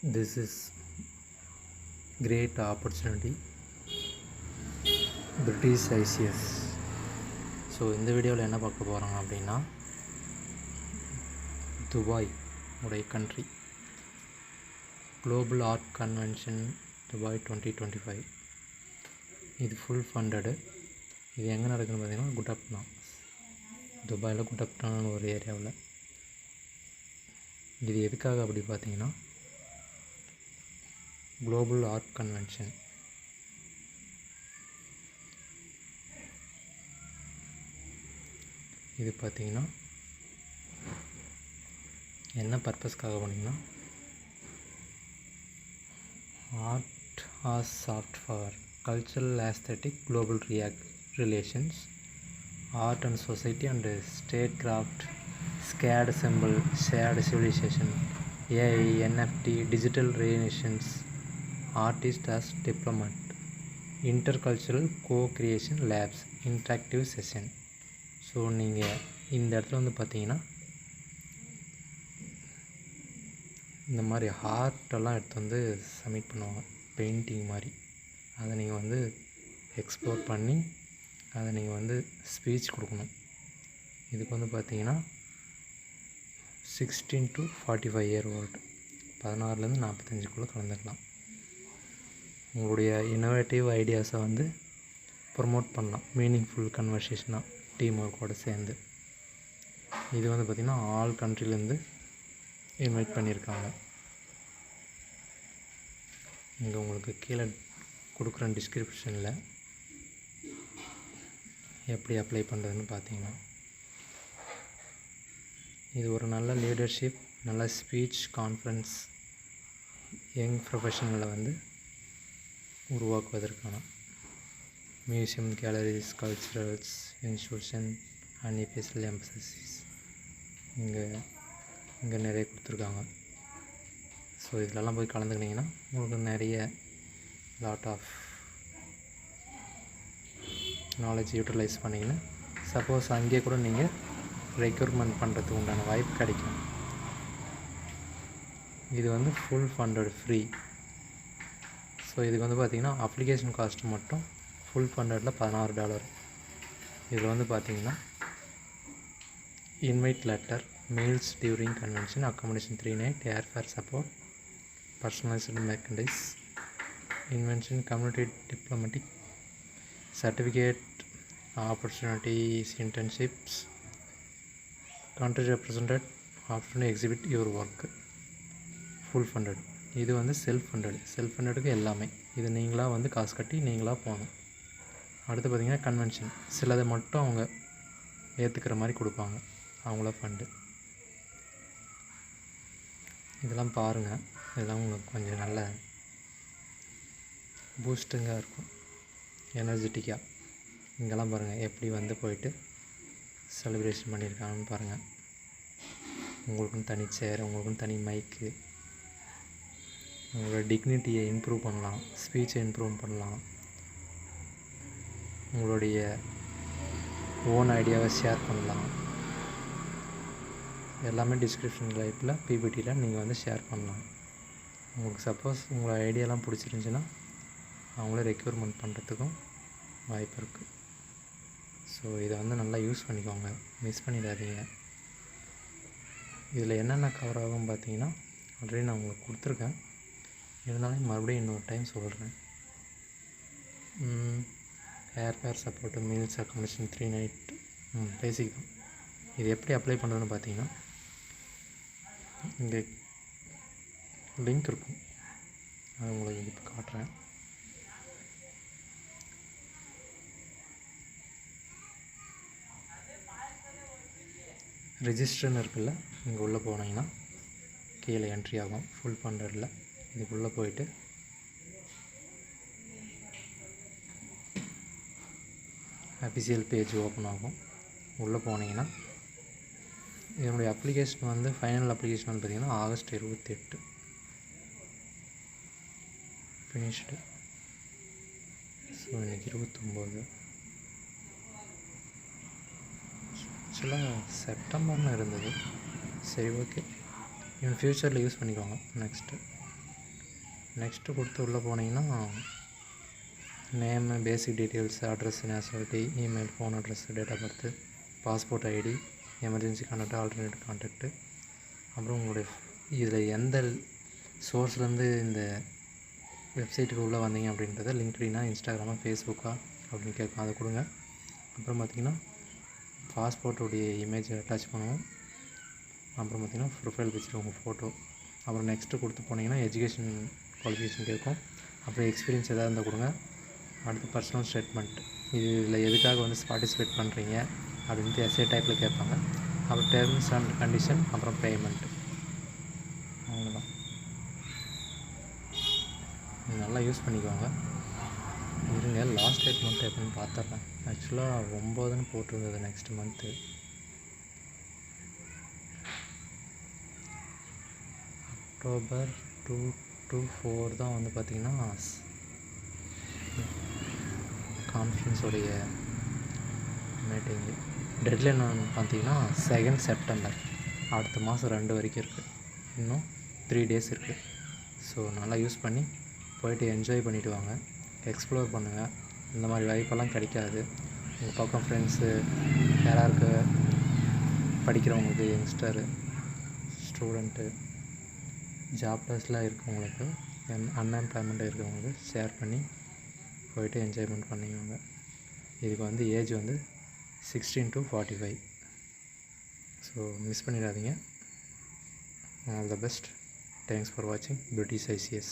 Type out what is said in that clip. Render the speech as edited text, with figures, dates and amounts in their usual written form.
This is great opportunity. British ICS. So இந்த வீடியோவில் என்ன பார்க்க போகிறோம் அப்படின்னா, துபாய் உடைய country global art convention Dubai 2025. இது ஃபுல் ஃபண்டடு. இது எங்கே நடக்குதுன்னு பார்த்தீங்கன்னா குட்டப்னா, துபாயில் குட்டப்னான்னு ஒரு ஏரியாவில். இது எதுக்காக அப்படி பார்த்தீங்கன்னா, குளோபல் ஆர்ட் கன்வென்ஷன். இது பார்த்திங்கன்னா என்ன பர்பஸ்க்காக பண்ணிங்கன்னா, art as soft for cultural aesthetic global relations, art and society and statecraft, skate simple, shared civilisation, AI, NFT, digital relations, artist as diplomat, intercultural co-creation labs, interactive session. So நீங்கள் இந்த இடத்துல வந்து பார்த்தீங்கன்னா இந்த மாதிரி ஆர்ட்டெல்லாம் எடுத்து வந்து submit பண்ணுவாங்க, பெயிண்டிங் மாதிரி. அதை நீங்கள் வந்து எக்ஸ்ப்ளோர் பண்ணி அதை நீங்கள் வந்து ஸ்பீச் கொடுக்கணும். இதுக்கு வந்து பார்த்தீங்கன்னா 16 to 45 year old, 16லேருந்து 45க்குள்ளே கலந்துக்கலாம். உங்களுடைய இன்னோவேட்டிவ் ஐடியாஸை வந்து ப்ரொமோட் பண்ணலாம், மீனிங்ஃபுல் கன்வர்சேஷனாக டீம் ஒர்க்கோடு சேர்ந்து. இது வந்து பார்த்திங்கன்னா ஆல் கண்ட்ரிலேருந்து இன்வைட் பண்ணியிருக்காங்க. இங்கே உங்களுக்கு கீழே கொடுக்குற டிஸ்கிரிப்ஷனில் எப்படி அப்ளை பண்ணுறதுன்னு பார்த்தீங்கன்னா, இது ஒரு நல்ல லீடர்ஷிப், நல்ல ஸ்பீச் கான்ஃபரன்ஸ், யங் ப்ரொஃபஷனலை வந்து உருவாக்குவதற்கான museum, calories, culturals institution and special emphasis இங்கே நிறைய கொடுத்துருக்காங்க. ஸோ இதிலெல்லாம் போய் கலந்துக்கிட்டிங்கன்னா உங்களுக்கு நிறைய லாட் ஆஃப் நாலேஜ் யூட்டிலைஸ் பண்ணிங்கன்னா, சப்போஸ் அங்கேயே கூட நீங்கள் ரெக்ரூட்மெண்ட் பண்ணுறதுக்கு உண்டான வாய்ப்பு கிடைக்கும். இது வந்து ஃபுல் ஃபண்டட் ஃப்ரீ. ஸோ இதுக்கு வந்து பார்த்திங்கன்னா அப்ளிகேஷன் காஸ்ட் மட்டும் ஃபுல் ஃபண்டடில் $16. இதில் வந்து பார்த்திங்கன்னா invite letter, meals during convention, accommodation 3 night, airfare support, personalised merchandise, invention, community diplomatic, certificate, opportunities, internships, country represented, opportunity exhibit your work. Full funded. இது வந்து self ஃபண்டடுக்கு எல்லாமே. இது நீங்களாக வந்து காசு கட்டி நீங்களாக போகணும். அடுத்து பார்த்திங்கன்னா கன்வென்ஷன், சிலதை மட்டும் அவங்க ஏற்றுக்கிற மாதிரி கொடுப்பாங்க, அவங்கள ஃபண்டு. இதெல்லாம் பாருங்கள், இதெல்லாம் உங்களுக்கு கொஞ்சம் நல்ல பூஸ்டிங்காக இருக்கும், எனர்ஜெட்டிக்காக. இங்கெல்லாம் பாருங்கள் எப்படி வந்து போயிட்டு செலிப்ரேஷன் பண்ணியிருக்காங்கன்னு பாருங்கள். உங்களுக்குன்னு தனி சேர், உங்களுக்குன்னு தனி மைக்கு, உங்களோட டிக்னிட்டியை இம்ப்ரூவ் பண்ணலாம், ஸ்பீச்சை இம்ப்ரூவ் பண்ணலாம், உங்களுடைய ஓன் ஐடியாவை ஷேர் பண்ணலாம். எல்லாமே டிஸ்கிரிப்ஷன் லைப்பில் பிபிடியில் நீங்கள் வந்து ஷேர் பண்ணலாம். உங்களுக்கு சப்போஸ் உங்களோட ஐடியாலாம் பிடிச்சிருந்துச்சின்னா அவங்கள ரெக்யூர்மெண்ட் பண்ணுறதுக்கும் வாய்ப்பு இருக்குது. ஸோ இதை வந்து நல்லா யூஸ் பண்ணிக்கோங்க, மிஸ் பண்ணிடாதீங்க. இதில் என்னென்ன கவர் ஆகும் பார்த்தீங்கன்னா, ஆல்ரெடி நான் உங்களுக்கு கொடுத்துருக்கேன், இருந்தாலும் மறுபடியும் இன்னொரு டைம் சொல்கிறேன். Airfare support, meals, accommodation 3 night, பேசிக் தான். இது எப்படி அப்ளை பண்ணுறதுன்னு பார்த்தீங்கன்னா, இங்கே லிங்க் இருக்கும், அது உங்களுக்கு இப்போ காட்டுறேன். ரிஜிஸ்டர்னு இருக்குல்ல, இங்கே உள்ளே போனீங்கன்னா கீழே என்ட்ரி ஆகும் ஃபுல் ஃபண்டடில். இதுக்குள்ளே போயிட்டு அஃபிஷியல் பேஜ் ஓப்பன் ஆகும். உள்ளே போனீங்கன்னா இதனுடைய அப்ளிகேஷன் வந்து ஃபைனல் அப்ளிகேஷன் வந்து பார்த்திங்கன்னா ஆகஸ்ட் 28 ஃபினிஷ்டு. ஸோ இன்றைக்கி 29. ஆக்சுவலாக செப்டம்பர்னு இருந்தது. சரி, ஓகே, இன் ஃப்யூச்சரில் யூஸ் பண்ணிக்கோங்க. நெக்ஸ்ட்டு நெக்ஸ்ட்டு கொடுத்து உள்ளே போனீங்கன்னா name, basic details, address, nationality, email, phone address, date of birth, passport ID, emergency contact, alternate contact, அப்புறம் உங்களுடைய இதில் எந்த சோர்ஸ்லேருந்து இந்த வெப்சைட்டுக்கு உள்ளே வந்தீங்க அப்படின்றத லிங்க்டினா, இன்ஸ்டாகிராமா, ஃபேஸ்புக்கா அப்படின்னு கேட்கும், அதை கொடுங்க. அப்புறம் பார்த்திங்கன்னா பாஸ்போர்ட்டுடைய இமேஜ் அட்டாச் பண்ணுவோம். அப்புறம் பார்த்திங்கன்னா ப்ரொஃபைல் பிக்சர் உங்கள் ஃபோட்டோ. அப்புறம் நெக்ஸ்ட்டு கொடுத்து போனீங்கன்னா எஜுகேஷன் குவாலிஃபிகேஷன் கேட்கும். அப்புறம் எக்ஸ்பீரியன்ஸ் எதாவது இருந்தால் கொடுங்க. அடுத்து பர்சனல் ஸ்டேட்மெண்ட், இதில் எதுக்காக வந்து பார்ட்டிசிபேட் பண்ணுறீங்க அப்படின்ட்டு எஸ்ஏ டைப்பில் கேட்பாங்க. அப்புறம் டெர்ம்ஸ் அண்ட் கண்டிஷன், அப்புறம் பேமெண்ட். அவ்வளோதான். நல்லா யூஸ் பண்ணிக்குவாங்க. இருங்க, லாஸ்ட் டேட் மந்த் எப்படின்னு பார்த்துட்றேன். ஆக்சுவலாக 9ன்னு போட்டிருந்தது நெக்ஸ்ட் மந்த்து. அக்டோபர் 2 to 4 தான் வந்து பார்த்திங்கன்னா கான்ஃபரன்ஸோடைய மீட்டிங்கு. டெட்லைன் பார்த்திங்கன்னா 2 செப்டம்பர். அடுத்த மாதம் 2 வரைக்கும் இருக்குது. இன்னும் 3 days இருக்குது. ஸோ நல்லா யூஸ் பண்ணி போய்ட்டு என்ஜாய் பண்ணிவிட்டு வாங்க. எக்ஸ்ப்ளோர் பண்ணுங்கள். இந்த மாதிரி வாய்ப்பெல்லாம் கிடைக்காது. உங்கள் பக்கம் ஃப்ரெண்ட்ஸு யாராருக்கு படிக்கிறவங்களுக்கு, யங்ஸ்டரு, ஸ்டூடெண்ட்டு, ஜாப்லெஸ்லாம் இருக்கவங்களுக்கு, அன்எம்ப்ளாய்மெண்ட்டாக இருக்கிறவங்களுக்கு ஷேர் பண்ணி போய்ட்டு என்ஜாய்மெண்ட் பண்ணிக்குவாங்க. இதுக்கு வந்து ஏஜ் வந்து 16 to 45. ஸோ மிஸ் பண்ணிடாதீங்க. All the best. Thanks for வாட்சிங் பிரிட்டிஷ் ICS.